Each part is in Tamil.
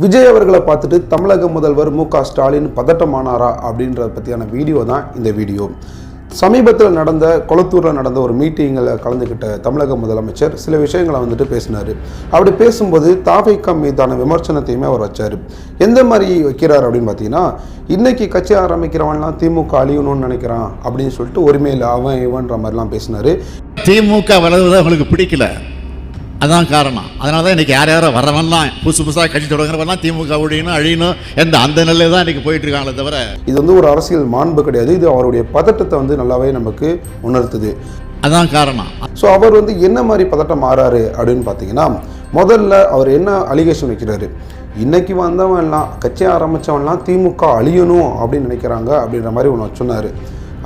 விஜய் அவர்களை பார்த்துட்டு தமிழக முதல்வர் மு.க. ஸ்டாலின் பதட்டமானாரா அப்படின்றத பற்றியான வீடியோ தான் இந்த வீடியோ. சமீபத்தில் நடந்த கொளத்தூரில் நடந்த ஒரு மீட்டிங்கில் கலந்துக்கிட்ட தமிழக முதலமைச்சர் சில விஷயங்களை பேசினார். அப்படி பேசும்போது தாவேகா மீதான விமர்சனத்தையுமே அவர் வச்சார். எந்த மாதிரி வைக்கிறார் அப்படின்னு பார்த்தீங்கன்னா, இன்றைக்கி கட்சி ஆரம்பிக்கிறவன்லாம் திமுக அழியணும்னு நினைக்கிறான் அப்படின்னு சொல்லிட்டு ஒருமையில் அவன் இவன்ற மாதிரிலாம் பேசினார். திமுக வளர்வது அவங்களுக்கு பிடிக்கல, அதான் காரணம். அதனால தான் இன்றைக்கி யார் யாரோ வரவன்லாம் புதுசாக கட்சி தொடங்குறவெல்லாம் திமுக ஒழியணும் அழியணும் அந்த நிலையில் தான் இன்றைக்கி போயிட்டு இருக்காங்களே தவிர இது ஒரு அரசியல் மாண்பு கிடையாது. இது அவருடைய பதட்டத்தை நல்லாவே நமக்கு உணர்த்துது. அதான் காரணம். ஸோ அவர் என்ன மாதிரி பதட்டம் மாறாரு அப்படின்னு பார்த்தீங்கன்னா, முதல்ல அவர் என்ன அலிகேஷன் வைக்கிறாரு, இன்னைக்கு வந்தவன்லாம் கட்சி ஆரம்பித்தவன்லாம் திமுக அழியணும் அப்படின்னு நினைக்கிறாங்க அப்படின்ற மாதிரி ஒன்று சொன்னார்.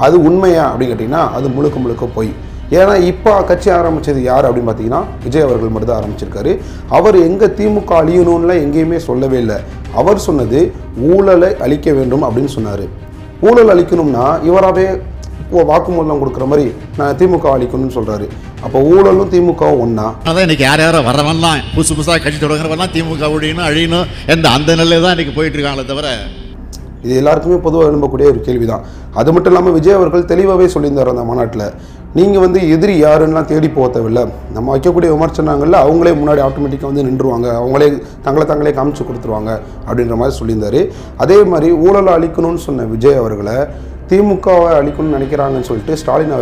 அது உண்மையா அப்படின்னு கேட்டிங்கன்னா அது முழுக்க முழுக்க போய். ஏன்னா இப்போ கட்சி ஆரம்பித்தது யார் அப்படின்னு பார்த்தீங்கன்னா விஜய் அவர்கள் மட்டும் தான் ஆரம்பிச்சிருக்காரு. அவர் எங்கே திமுக அழியணும்லாம் எங்கேயுமே சொல்லவே இல்லை. அவர் சொன்னது ஊழலை அழிக்க வேண்டும் அப்படின்னு சொன்னார். ஊழல் அழிக்கணும்னா இவராகவே வாக்குமூலம் கொடுக்குற மாதிரி நான் திமுக அழிக்கணும்னு சொல்கிறாரு. அப்போ ஊழலும் திமுகவும் ஒன்றா? அதான் இன்றைக்கி யார் யாரோ வரவன்லாம் புதுசாக கட்சி தொடங்குறவெல்லாம் திமுக ஒழியணும் அழியணும் அந்த நிலையில் தான் இன்றைக்கி போயிட்டு இருக்காங்களே தவிர இது எல்லாருக்குமே பொதுவாக எழும்பக்கூடிய ஒரு கேள்வி தான். அது மட்டும் இல்லாமல் விஜய் அவர்கள் தெளிவாகவே சொல்லியிருந்தார் அந்த மாநாட்டில், நீங்கள் எதிரி யாருன்னெலாம் தேடி போக தேவையில்லை, நம்ம வைக்கக்கூடிய விமர்சனங்களில் அவங்களே முன்னாடி ஆட்டோமேட்டிக்காக நின்றுவாங்க, அவங்களே தங்களே காமிச்சு கொடுத்துருவாங்க அப்படின்ற மாதிரி சொல்லியிருந்தார். அதே மாதிரி ஊழலை அழிக்கணும்னு சொன்ன விஜய் அவர்களை திமுகவை அழிக்கணும்னு நினைக்கிறாங்கன்னு சொல்லிட்டு ஸ்டாலின்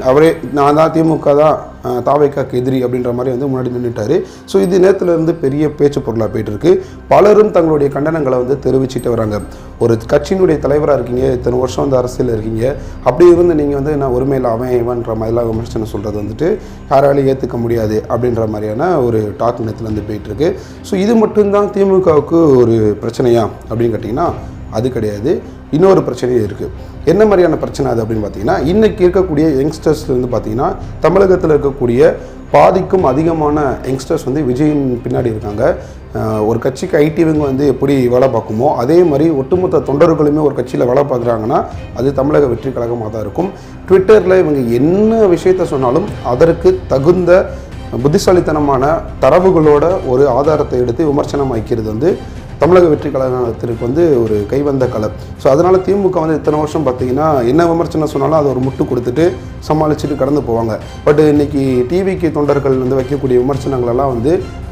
அவரே நான் தான் திமுக தான் தாவேகாக்கு எதிரி அப்படின்ற மாதிரி முன்னாடி நின்றுட்டார். ஸோ இது நேரத்துலேருந்து பெரிய பேச்சு பொருளாக போயிட்டுருக்கு. பலரும் தங்களுடைய கண்டனங்களை தெரிவிச்சுட்டு வராங்க. ஒரு கட்சியினுடைய தலைவராக இருக்கீங்க, இத்தனை வருஷம் அரசியல் இருக்கீங்க, அப்படி இருந்து நீங்கள் நான் ஒருமையில் அவன் இவன்ற மாதிரிலாம் விமர்சனம் சொல்கிறது யாராலையும் ஏற்றுக்க முடியாது அப்படின்ற மாதிரியான ஒரு டாக் நேரத்துலேருந்து போயிட்டுருக்கு. ஸோ இது மட்டும்தான் திமுகவுக்கு ஒரு பிரச்சனையா அப்படின்னு கேட்டிங்கன்னா அது கிடையாது. இன்னொரு பிரச்சனையும் இருக்குது. என்ன மாதிரியான பிரச்சனை அது அப்படின்னு பார்த்தீங்கன்னா, இன்றைக்கி இருக்கக்கூடிய யங்ஸ்டர்ஸ்லேருந்து பார்த்தீங்கன்னா தமிழகத்தில் இருக்கக்கூடிய பாதிக்கும் அதிகமான யங்ஸ்டர்ஸ் விஜயின் பின்னாடி இருக்காங்க. ஒரு கட்சிக்கு ஐடிவிங்க எப்படி வேலை பார்க்குமோ அதே மாதிரி ஒட்டுமொத்த தொண்டர்களுமே ஒரு கட்சியில் வேலை பார்க்குறாங்கன்னா அது தமிழக வெற்றி கழகமாக தான் இருக்கும். ட்விட்டரில் இவங்க என்ன விஷயத்த சொன்னாலும் அதற்கு தகுந்த புத்திசாலித்தனமான தரவுகளோட ஒரு ஆதாரத்தை எடுத்து விமர்சனம் வைக்கிறது தமிழக வெற்றி கழகத்திற்கு ஒரு கைவந்த கலை. ஸோ அதனால் திமுக இத்தனை வருஷம் பார்த்தீங்கன்னா என்ன விமர்சனம் சொன்னாலும் அதை ஒரு முட்டு கொடுத்துட்டு சமாளிச்சுட்டு கடந்து போவாங்க. பட் இன்றைக்கி டிவிக்கு தொண்டர்கள் வைக்கக்கூடிய விமர்சனங்களெல்லாம்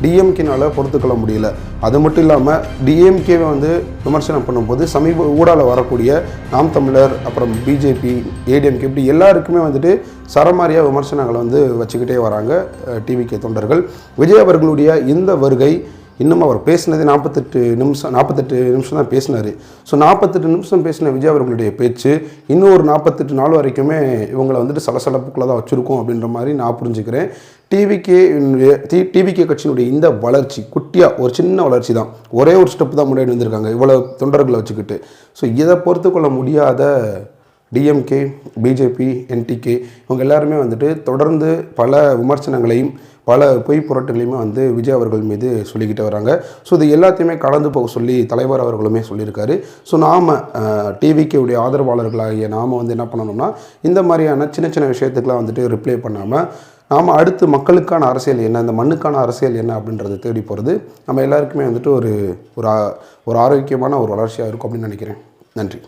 டிஎம்கேனால் பொறுத்துக்கொள்ள முடியல. அது மட்டும் இல்லாமல் டிஎம்கேவை விமர்சனம் பண்ணும்போது சமீப ஊடால வரக்கூடிய நாம் தமிழர், அப்புறம் பிஜேபி, ஏடிஎம்கே இப்படி எல்லாருக்குமே சரமாரியாக விமர்சனங்களை வச்சுக்கிட்டே வராங்க டிவிகே தொண்டர்கள். விஜய் அவர்களுடைய இந்த வருகை இன்னும் அவர் பேசினதே 48 நிமிஷம் தான் பேசினார். ஸோ 48 நிமிஷம் பேசின விஜய் அவர்களுடைய பேச்சு இன்னும் ஒரு 48 நாள் வரைக்குமே இவங்களை சலசலப்புக்குள்ளே தான் வச்சுருக்கோம் அப்படின்ற மாதிரி நான் புரிஞ்சுக்கிறேன். டிவிகே கட்சியினுடைய இந்த வளர்ச்சி குட்டியாக ஒரு சின்ன வளர்ச்சி தான், ஒரே ஒரு ஸ்டெப் தான் முன்னாடி வந்திருக்காங்க இவ்வளோ தொண்டர்களை வச்சுக்கிட்டு. ஸோ இதை பொறுத்து கொள்ள முடியாத டிஎம்கே, பிஜேபி, என்டிகே இவங்க எல்லாருமே தொடர்ந்து பல விமர்சனங்களையும் பல பொய் புரட்டுகளையுமே விஜய் அவர்கள் மீது சொல்லிக்கிட்டு வராங்க. ஸோ இது எல்லாத்தையுமே கடந்து போக சொல்லி தலைவர் அவர்களுமே சொல்லியிருக்காரு. ஸோ நாம் டிவிகேவுடைய ஆதரவாளர்களாகிய நாம் என்ன பண்ணணும்னா இந்த மாதிரியான சின்ன சின்ன விஷயத்துக்கெலாம் ரிப்ளை பண்ணாமல் நாம் அடுத்து மக்களுக்கான அரசியல் என்ன, இந்த மண்ணுக்கான அரசியல் என்ன அப்படின்றத தேடி போகிறது நம்ம எல்லாருக்குமே ஒரு ஆரோக்கியமான ஒரு வளர்ச்சியாக இருக்கும் அப்படின்னு நினைக்கிறேன். நன்றி.